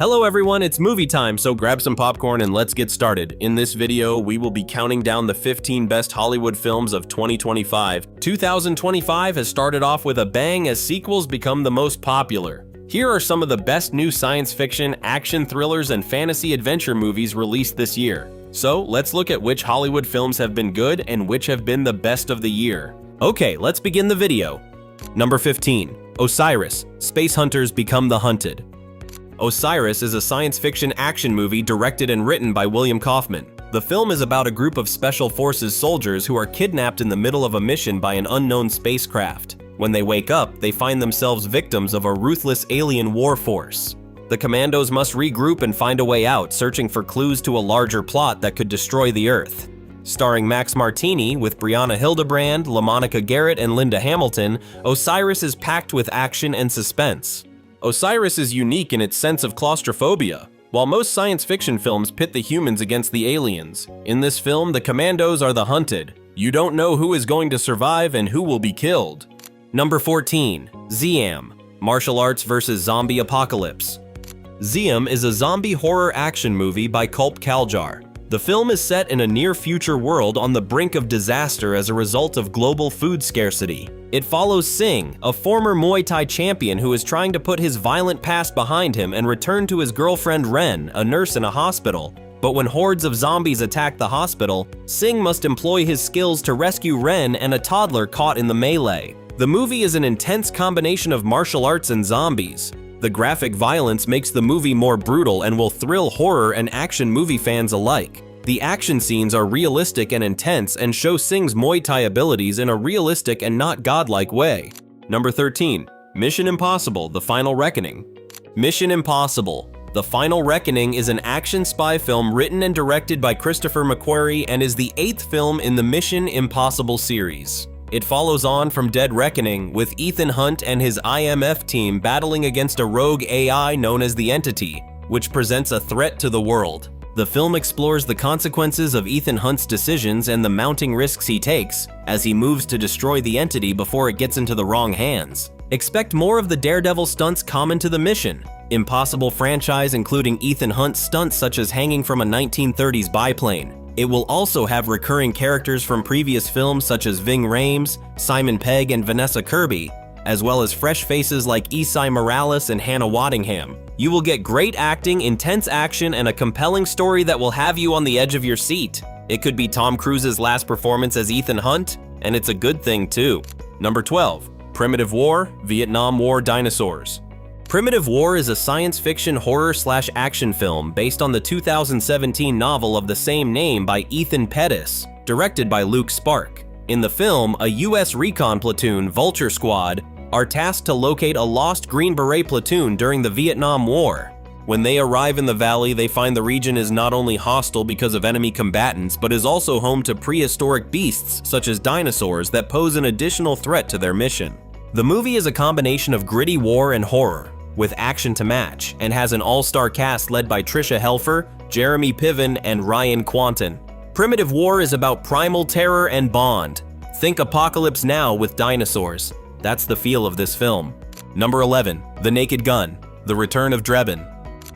Hello everyone, it's movie time, so grab some popcorn and let's get started. In this video, we will be counting down the 15 best Hollywood films of 2025. 2025 has started off with a bang as sequels become the most popular. Here are some of the best new science fiction, action thrillers, and fantasy adventure movies released this year. So let's look at which Hollywood films have been good and which have been the best of the year. Okay, let's begin the video. Number 15. Osiris, Space Hunters Become the Hunted. Osiris is a science fiction action movie directed and written by William Kaufman. The film is about a group of Special Forces soldiers who are kidnapped in the middle of a mission by an unknown spacecraft. When they wake up, they find themselves victims of a ruthless alien war force. The commandos must regroup and find a way out, searching for clues to a larger plot that could destroy the Earth. Starring Max Martini with Brianna Hildebrand, LaMonica Garrett, and Linda Hamilton, Osiris is packed with action and suspense. Osiris is unique in its sense of claustrophobia. While most science fiction films pit the humans against the aliens, in this film the commandos are the hunted. You don't know who is going to survive and who will be killed. Number 14. Xiam, Martial Arts vs. Zombie Apocalypse. Xiam is a zombie horror action movie by Kulp Kaljar. The film is set in a near-future world on the brink of disaster as a result of global food scarcity. It follows Singh, a former Muay Thai champion who is trying to put his violent past behind him and return to his girlfriend Ren, a nurse in a hospital. But when hordes of zombies attack the hospital, Singh must employ his skills to rescue Ren and a toddler caught in the melee. The movie is an intense combination of martial arts and zombies. The graphic violence makes the movie more brutal and will thrill horror and action movie fans alike. The action scenes are realistic and intense and show Singh's Muay Thai abilities in a realistic and not godlike way. Number 13. Mission Impossible: The Final Reckoning. Mission Impossible: The Final Reckoning is an action spy film written and directed by Christopher McQuarrie and is the 8th film in the Mission Impossible series. It follows on from Dead Reckoning, with Ethan Hunt and his IMF team battling against a rogue AI known as the Entity, which presents a threat to the world. The film explores the consequences of Ethan Hunt's decisions and the mounting risks he takes as he moves to destroy the Entity before it gets into the wrong hands. Expect more of the Daredevil stunts common to the Mission Impossible franchise, including Ethan Hunt's stunts such as hanging from a 1930s biplane. It will also have recurring characters from previous films such as Ving Rhames, Simon Pegg, and Vanessa Kirby, as well as fresh faces like Esai Morales and Hannah Waddingham. You will get great acting, intense action, and a compelling story that will have you on the edge of your seat. It could be Tom Cruise's last performance as Ethan Hunt, and it's a good thing too. Number 12. Primitive War: Vietnam War Dinosaurs. Primitive War is a science fiction horror/action film based on the 2017 novel of the same name by Ethan Pettis, directed by Luke Spark. In the film, a U.S. recon platoon, Vulture Squad, are tasked to locate a lost Green Beret platoon during the Vietnam War. When they arrive in the valley, they find the region is not only hostile because of enemy combatants, but is also home to prehistoric beasts such as dinosaurs that pose an additional threat to their mission. The movie is a combination of gritty war and horror, with action to match, and has an all-star cast led by Tricia Helfer, Jeremy Piven, and Ryan Quanten. Primitive War is about primal terror and bond. Think Apocalypse Now with dinosaurs. That's the feel of this film. Number 11. The Naked Gun: The Return of Drebin.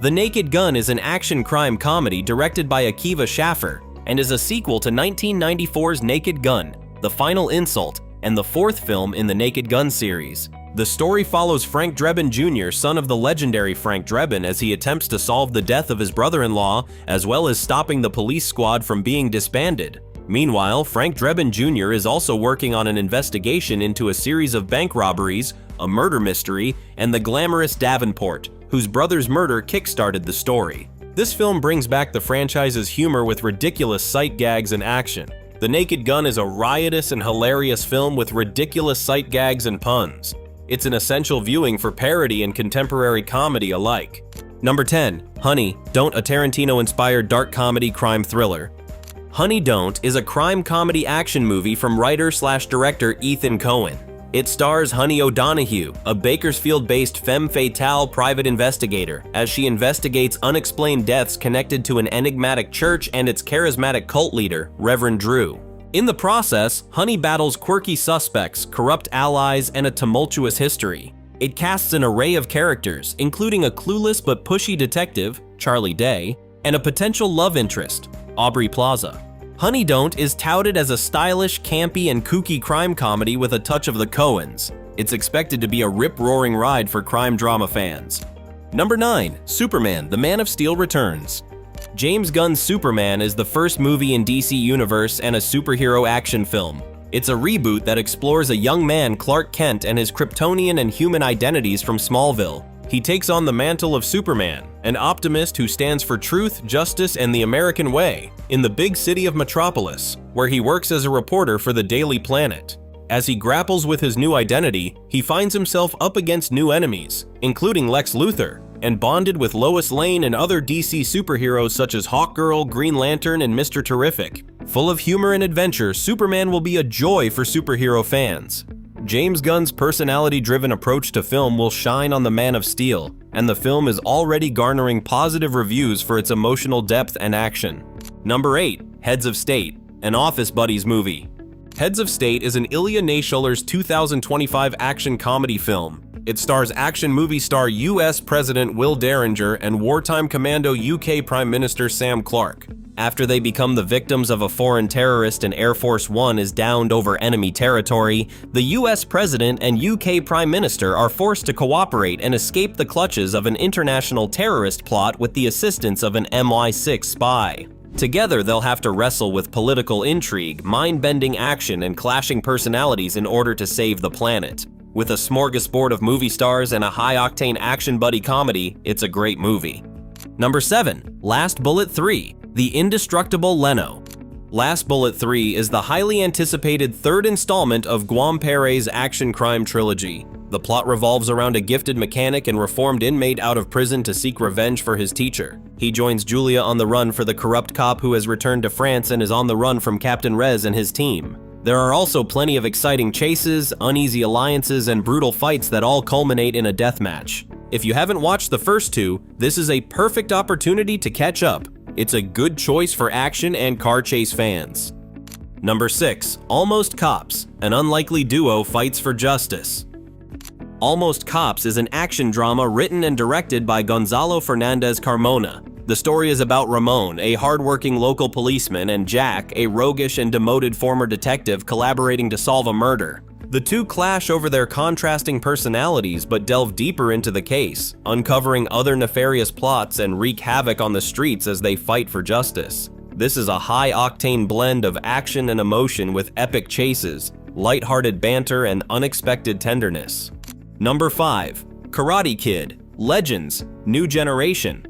The Naked Gun is an action crime comedy directed by Akiva Schaffer and is a sequel to 1994's Naked Gun: The Final Insult, and the 4th film in the Naked Gun series. The story follows Frank Drebin Jr., son of the legendary Frank Drebin, as he attempts to solve the death of his brother-in-law, as well as stopping the police squad from being disbanded. Meanwhile, Frank Drebin Jr. is also working on an investigation into a series of bank robberies, a murder mystery, and the glamorous Davenport, whose brother's murder kickstarted the story. This film brings back the franchise's humor with ridiculous sight gags and action. The Naked Gun is a riotous and hilarious film with ridiculous sight gags and puns. It's an essential viewing for parody and contemporary comedy alike. Number 10. Honey, Don't, a Tarantino-inspired dark comedy crime thriller. Honey, Don't is a crime comedy action movie from writer/director Ethan Coen. It stars Honey O'Donoghue, a Bakersfield-based femme fatale private investigator, as she investigates unexplained deaths connected to an enigmatic church and its charismatic cult leader, Reverend Drew. In the process, Honey battles quirky suspects, corrupt allies, and a tumultuous history. It casts an array of characters, including a clueless but pushy detective, Charlie Day, and a potential love interest, Aubrey Plaza. Honey Don't is touted as a stylish, campy, and kooky crime comedy with a touch of the Coens. It's expected to be a rip-roaring ride for crime drama fans. Number 9. Superman: The Man of Steel returns. James Gunn's Superman is the first movie in DC Universe and a superhero action film. It's a reboot that explores a young man, Clark Kent, and his Kryptonian and human identities from Smallville. He takes on the mantle of Superman, an optimist who stands for truth, justice, and the American way, in the big city of Metropolis, where he works as a reporter for the Daily Planet. As he grapples with his new identity, he finds himself up against new enemies, including Lex Luthor, and bonded with Lois Lane and other DC superheroes such as Hawkgirl, Green Lantern, and Mr. Terrific. Full of humor and adventure, Superman will be a joy for superhero fans. James Gunn's personality-driven approach to film will shine on The Man of Steel, and the film is already garnering positive reviews for its emotional depth and action. Number 8. Heads of State, an Office Buddies movie. Heads of State is an Ilya Naishuler's 2025 action comedy film. It stars action movie star US President Will Derringer and wartime commando UK Prime Minister Sam Clark. After they become the victims of a foreign terrorist and Air Force One is downed over enemy territory, the US President and UK Prime Minister are forced to cooperate and escape the clutches of an international terrorist plot with the assistance of an MI6 spy. Together, they'll have to wrestle with political intrigue, mind-bending action, and clashing personalities in order to save the planet. With a smorgasbord of movie stars and a high-octane action buddy comedy, it's a great movie. Number 7. Last Bullet 3, The Indestructible Leno. Last Bullet 3 is the highly anticipated third installment of Guam Pere's action crime trilogy. The plot revolves around a gifted mechanic and reformed inmate out of prison to seek revenge for his teacher. He joins Julia on the run for the corrupt cop who has returned to France and is on the run from Captain Rez and his team. There are also plenty of exciting chases, uneasy alliances, and brutal fights that all culminate in a deathmatch. If you haven't watched the first two, this is a perfect opportunity to catch up. It's a good choice for action and car chase fans. Number 6. Almost Cops, an unlikely duo fights for justice. Almost Cops is an action drama written and directed by Gonzalo Fernandez Carmona. The story is about Ramon, a hardworking local policeman, and Jack, a roguish and demoted former detective collaborating to solve a murder. The two clash over their contrasting personalities but delve deeper into the case, uncovering other nefarious plots and wreak havoc on the streets as they fight for justice. This is a high-octane blend of action and emotion with epic chases, lighthearted banter, and unexpected tenderness. Number 5. Karate Kid, Legends, New Generation.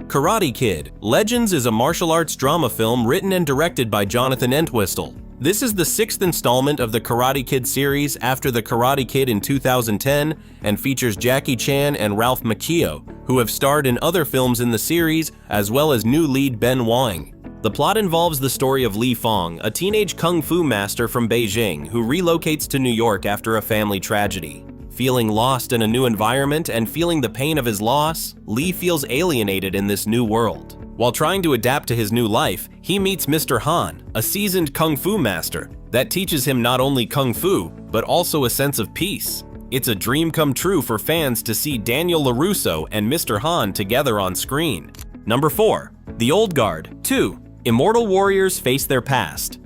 Karate Kid, Legends is a martial arts drama film written and directed by Jonathan Entwistle. This is the 6th installment of the Karate Kid series after The Karate Kid in 2010 and features Jackie Chan and Ralph Macchio, who have starred in other films in the series, as well as new lead Ben Wang. The plot involves the story of Li Fong, a teenage kung fu master from Beijing who relocates to New York after a family tragedy. Feeling lost in a new environment and feeling the pain of his loss, Li feels alienated in this new world. While trying to adapt to his new life, he meets Mr. Han, a seasoned kung fu master that teaches him not only kung fu, but also a sense of peace. It's a dream come true for fans to see Daniel LaRusso and Mr. Han together on screen. Number 4. The Old Guard 2, Immortal Warriors Face Their Past.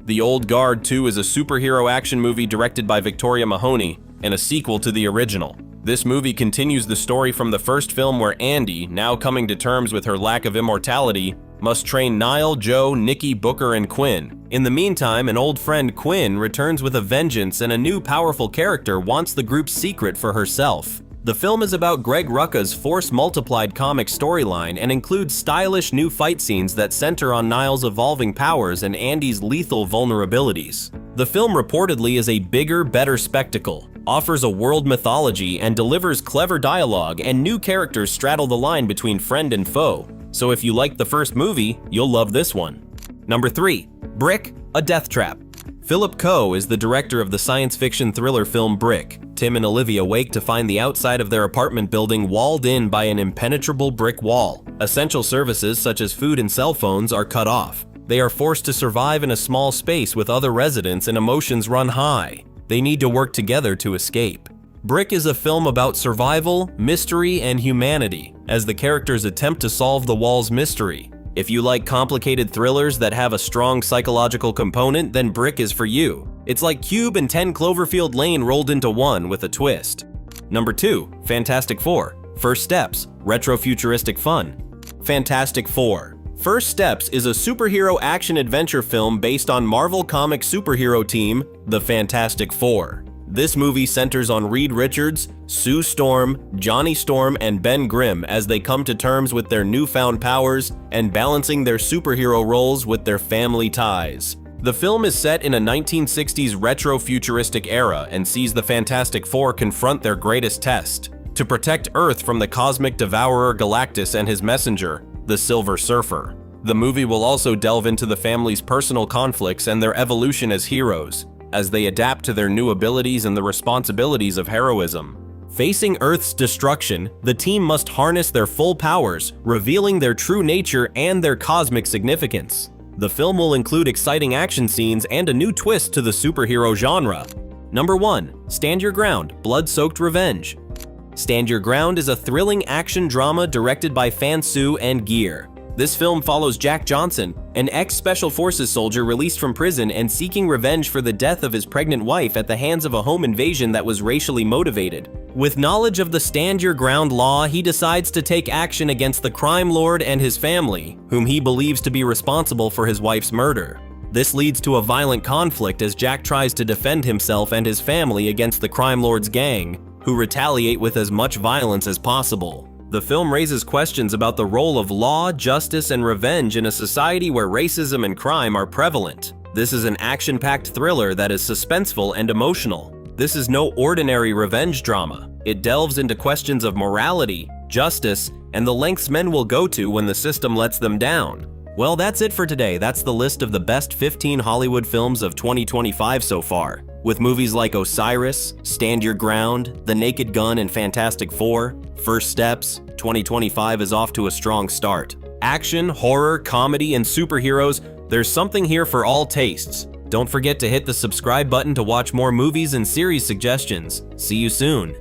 The Old Guard 2 is a superhero action movie directed by Victoria Mahoney and a sequel to the original. This movie continues the story from the first film where Andy, now coming to terms with her lack of immortality, must train Niall, Joe, Nikki, Booker, and Quinn. In the meantime, an old friend, Quinn, returns with a vengeance and a new powerful character wants the group's secret for herself. The film is about Greg Rucka's force-multiplied comic storyline and includes stylish new fight scenes that center on Niall's evolving powers and Andy's lethal vulnerabilities. The film reportedly is a bigger, better spectacle, offers a world mythology, and delivers clever dialogue, and new characters straddle the line between friend and foe. So if you liked the first movie, you'll love this one. Number 3. Brick, a Death Trap. Philip Coe is the director of the science fiction thriller film Brick. Tim and Olivia wake to find the outside of their apartment building walled in by an impenetrable brick wall. Essential services such as food and cell phones are cut off. They are forced to survive in a small space with other residents and emotions run high. They need to work together to escape. Brick is a film about survival, mystery, and humanity, as the characters attempt to solve the wall's mystery. If you like complicated thrillers that have a strong psychological component, then Brick is for you. It's like Cube and 10 Cloverfield Lane rolled into one with a twist. Number 2, Fantastic Four. First Steps, retro-futuristic fun. Fantastic Four. First Steps is a superhero action-adventure film based on Marvel Comics superhero team, the Fantastic Four. This movie centers on Reed Richards, Sue Storm, Johnny Storm, and Ben Grimm as they come to terms with their newfound powers and balancing their superhero roles with their family ties. The film is set in a 1960s retro-futuristic era and sees the Fantastic Four confront their greatest test: to protect Earth from the cosmic devourer Galactus and his messenger, the Silver Surfer. The movie will also delve into the family's personal conflicts and their evolution as heroes, as they adapt to their new abilities and the responsibilities of heroism. Facing Earth's destruction, the team must harness their full powers, revealing their true nature and their cosmic significance. The film will include exciting action scenes and a new twist to the superhero genre. Number 1, Stand Your Ground, Blood-Soaked Revenge. Stand Your Ground is a thrilling action drama directed by Fansu and Gear. This film follows Jack Johnson, an ex-Special Forces soldier released from prison and seeking revenge for the death of his pregnant wife at the hands of a home invasion that was racially motivated. With knowledge of the Stand Your Ground law, he decides to take action against the crime lord and his family, whom he believes to be responsible for his wife's murder. This leads to a violent conflict as Jack tries to defend himself and his family against the crime lord's gang, who retaliate with as much violence as possible. The film raises questions about the role of law, justice, and revenge in a society where racism and crime are prevalent. This is an action-packed thriller that is suspenseful and emotional. This is no ordinary revenge drama. It delves into questions of morality, justice, and the lengths men will go to when the system lets them down. Well, that's it for today. That's the list of the best 15 Hollywood films of 2025 so far. With movies like Osiris, Stand Your Ground, The Naked Gun, and Fantastic Four, First Steps, 2025 is off to a strong start. Action, horror, comedy, and superheroes, there's something here for all tastes. Don't forget to hit the subscribe button to watch more movies and series suggestions. See you soon.